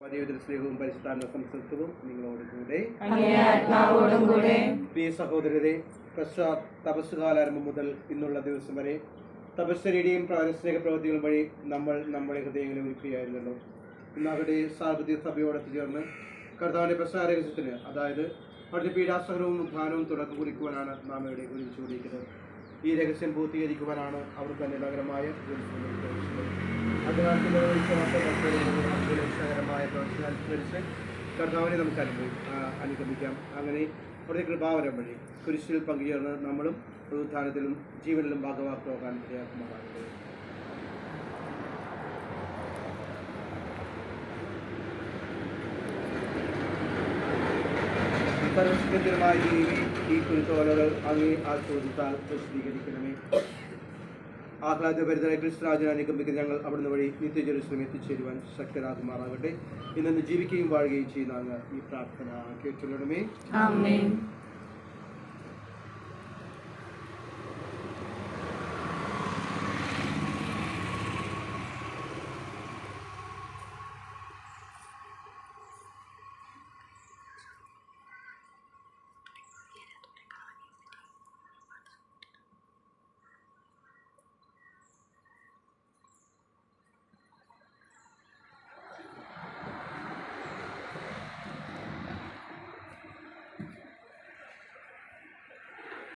വലിയൊരു സ്നേഹവും പരിശുദ്ധാത്മ സംസർഗവും നിങ്ങളോടുകൂടെ. പ്രിയ സഹോദരരെ, തപസ്സുകാലാരംഭം മുതൽ ഇന്നുള്ള ദിവസം വരെ തപസ്സരിയുടെയും സ്നേഹ പ്രവൃത്തികളും വഴി നമ്മൾ നമ്മുടെ ഹൃദയങ്ങളെ ഒരുക്കുകയായിരുന്നല്ലോ. ഇന്നവരുടെ സാർവത്രിക സഭയോടൊത്ത് ചേർന്ന് കർത്താവിന്റെ പ്രസാര രഹസ്യത്തിന്, അതായത് അവരുടെ പീഡാസഹനവും ഉദ്ധാനവും തുടക്കം കുറിക്കുവാനാണ് നാം ഇവിടെ കുറിച്ചുകൊണ്ടിരിക്കുന്നത്. ഈ രഹസ്യം പൂർത്തീകരിക്കുവാനാണ് അവർ തന്നെ നഗരമായ രക്ഷകരമായ പ്രവർത്തനമനുസരിച്ച് കർത്താവിനെ നമുക്ക് അനുഗമിക്കാം. അങ്ങനെ അവരുടെ കൃപാവരം വഴി കുരിശിൽ പങ്കുചേർന്ന് നമ്മളും ഉത്ഥാനത്തിലും ജീവനിലും ഭാഗവാക്കാകാൻ ഇടയാക്കുമാറാകട്ടെ. സർവശക്തമായ ദേവി, ഈ കുരുത്തോലകൾ അങ്ങേ ആസ്വദിച്ചാൽ പ്രസിദ്ധീകരിക്കണമേ. ആഹ്ലാദഭരിതരായ ക്രിസ്തുരാജനെ അനുഗമിക്കുന്ന ഞങ്ങൾ അവിടുന്ന് വഴി നിത്യജെറുസലേം എത്തിച്ചേരുവാൻ ശക്തരാകുമാറാകട്ടെ. ഇന്ന് ജീവിക്കുകയും വാഴുകയും ചെയ്യുന്ന അങ്ങ് ഈ പ്രാർത്ഥന കേട്ടുകൊള്ളണമേ.